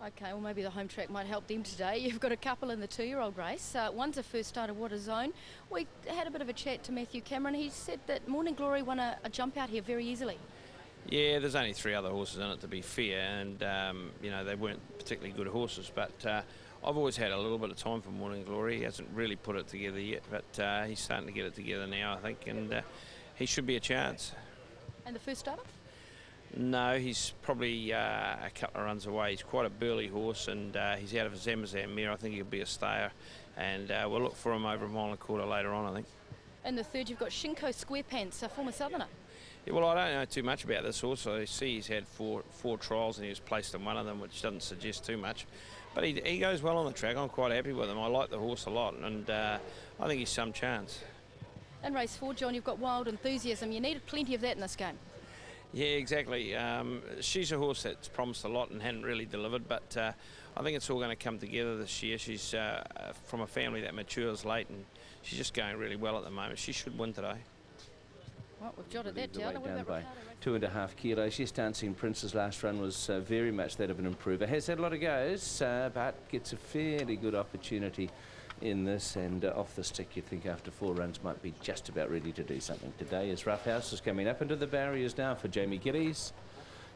Okay, well maybe the home track might help them today. You've got a couple in the 2-year-old race. One's a first starter, What a Zone. We had a bit of a chat to Matthew Cameron. He said that Morning Glory won a jump out here very easily. Yeah, there's only 3 other horses in it, to be fair, and you know, they weren't particularly good horses, but I've always had a little bit of time for Morning Glory. He hasn't really put it together yet, but he's starting to get it together now, I think, and he should be a chance. And the first starter? No, he's probably a couple of runs away. He's quite a burly horse, and he's out of his Amazon mare. I think he'll be a stayer, and we'll look for him over a mile and a quarter later on, I think. In the third, you've got Shinko Squarepants, a former Southerner. Yeah, well, I don't know too much about this horse. I see he's had four trials, and he was placed in one of them, which doesn't suggest too much. But he goes well on the track. I'm quite happy with him. I like the horse a lot, and I think he's some chance. In race 4, John, you've got Wild Enthusiasm. You needed plenty of that in this game. Yeah, exactly. She's a horse that's promised a lot and hadn't really delivered, but I think it's all going to come together this year. She's from a family that matures late, and she's just going really well at the moment. She should win today. Well, we've jotted that down. Down by 2.5 kilos. Yes, Dancing Prince's last run was very much that of an improver. Has had a lot of goes, but gets a fairly good opportunity in this, and off the stick you'd think after 4 runs might be just about ready to do something today. As Rough House is coming up into the barriers now for J.Gillies.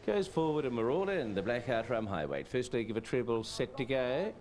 Goes forward a Marauder in the Blackheart Rum Highway. First leg of a treble set to go.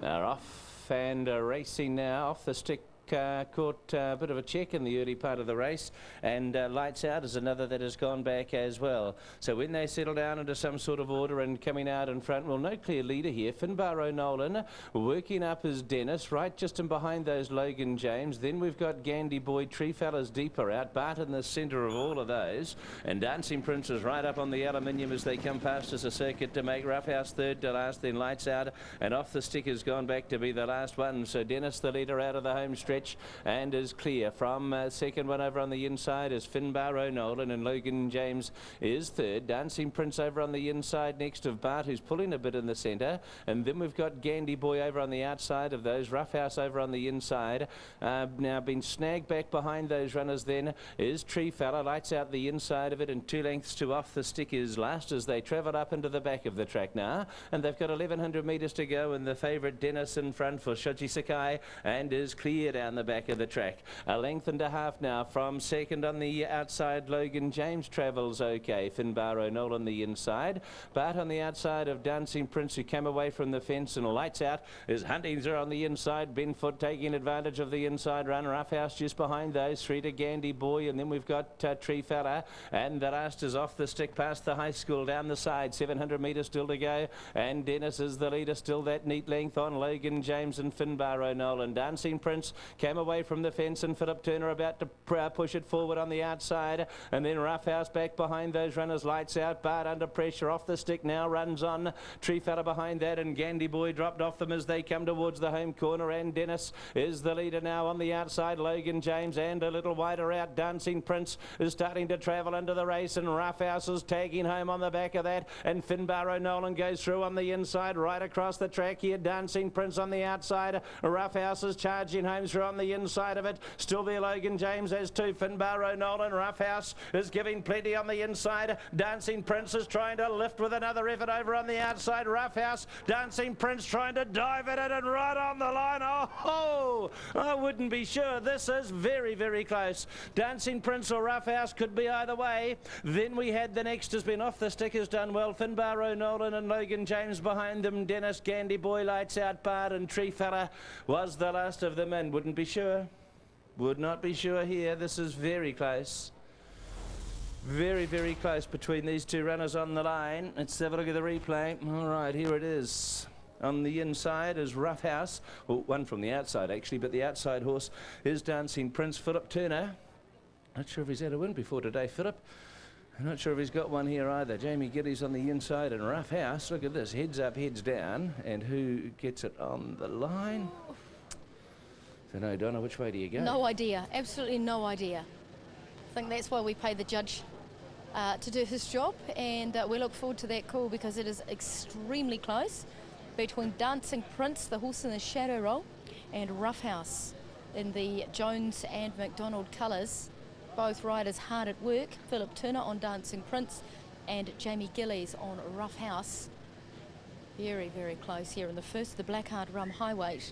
They're off and racing now. Off the stick. Caught a bit of a check in the early part of the race, and Lights Out is another that has gone back as well. So when they settle down into some sort of order and coming out in front, well, no clear leader here. Finbar O'Nolan working up as Dennis, right just in behind those Logan James. Then we've got Gandy Boy, Tree Fellas deeper out, Bart in the centre of all of those, and Dancing Prince is right up on the aluminium as they come past as a circuit to make Rough House third to last, then Lights Out, and Off the Stick has gone back to be the last one. So Dennis, the leader, out of the home stretch, and is clear. From second one over on the inside is Finbar O'Nolan, and Logan James is third. Dancing Prince over on the inside next of Bart, who's pulling a bit in the centre, and then we've got Gandy Boy over on the outside of those. Rough House over on the inside. Now been snagged back behind those runners then is Tree Fella. Lights Out the inside of it, and 2 lengths to Off the Stick is last as they travel up into the back of the track now, and they've got 1100 metres to go, and the favourite Dennis in front for Shoji Sakai, and is clear down the back of the track. A length and a half now from second on the outside. Logan James travels okay. Finbar O'Nolan the inside. Bart on the outside of Dancing Prince, who came away from the fence, and Lights Out is Huntingzer on the inside. Benfoot taking advantage of the inside run. Rough House just behind those 3 to Gandy Boy, and then we've got Tree Fella, and the last is Off the Stick past the high school down the side. 700 metres still to go, and Dennis is the leader, still that neat length on Logan James and Finbar O'Nolan. Dancing Prince came away from the fence, and Philip Turner about to push it forward on the outside, and then Rough House back behind those runners. Lights Out, Bart under pressure. Off the Stick now runs on. Tree Fella behind that, and Gandy Boy dropped off them as they come towards the home corner, and Dennis is the leader now on the outside. Logan James, and a little wider out Dancing Prince is starting to travel into the race, and Rough House is tagging home on the back of that, and Finbar O'Nolan goes through on the inside right across the track here. Dancing Prince on the outside. Rough House is charging home through on the inside of it. Still there Logan James as to Finbar O'Nolan. Rough House is giving plenty on the inside. Dancing Prince is trying to lift with another effort over on the outside. Rough House, Dancing Prince trying to dive at it, and right on the line. Oh, I wouldn't be sure. This is very, very close. Dancing Prince or Rough House could be either way. Then we had the next has been Off the Stick, has done well. Finbar O'Nolan and Logan James behind them. Dennis, Gandy Boy, Lights Out, Bart, and Tree Fella was the last of them, and wouldn't be sure. Would not be sure here. This is very close. Very, very close between these 2 runners on the line. Let's have a look at the replay. All right, here it is. On the inside is Rough House. Well, one from the outside, actually, but the outside horse is Dancing Prince. Philip Turner. Not sure if he's had a win before today, Philip. I'm not sure if he's got one here either. J.Gillies on the inside, and Rough House. Look at this. Heads up, heads down. And who gets it on the line? So no, Donna, which way do you go? No idea, absolutely no idea. I think that's why we pay the judge to do his job, and we look forward to that call because it is extremely close between Dancing Prince, the horse in the shadow role, and Rough House in the Jones and McDonald colours. Both riders hard at work. Philip Turner on Dancing Prince and J.Gillies on Rough House. Very, very close here in the first. The Blackheart Rum Highweight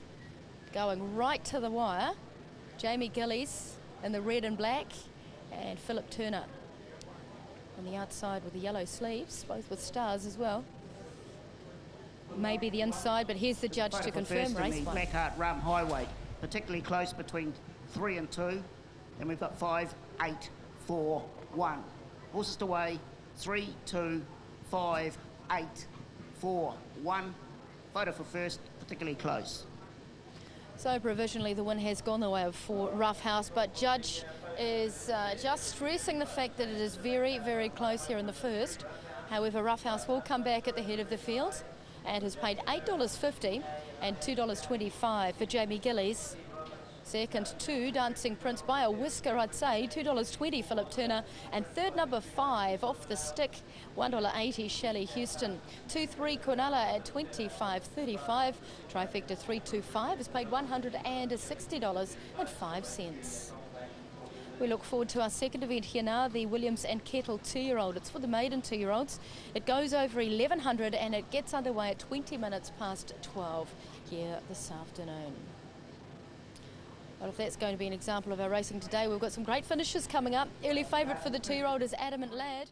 going right to the wire. J.Gillies in the red and black, and Philip Turner on the outside with the yellow sleeves, both with stars as well. Maybe the inside, but here's the judge to confirm race one. Blackheart Rum Highway, particularly close between 3 and 2. Then we've got 5, 8, 4, 1. Horses to weigh, 3, 2, 5, 8, 4, 1. Photo for first, particularly close. So provisionally the win has gone the way of 4 Rough House, but judge is just stressing the fact that it is very, very close here in the first. However, Rough House will come back at the head of the field and has paid $8.50 and $2.25 for J.Gillies. Second, 2, Dancing Prince by a whisker, I'd say, $2.20, Philip Turner. And third, number 5, off the stick, $1.80, Shelley Houston. 2, 3, Quinella at $25.35. Trifecta 3, 2, 5 has paid $160.05. We look forward to our second event here now, the Williams and Kettle 2-year-old. It's for the maiden 2-year-olds. It goes over 1100 and it gets underway at 20 minutes past 12 here this afternoon. Well, if that's going to be an example of our racing today, we've got some great finishes coming up. Early favourite for the 2-year-old is Adamant Lad.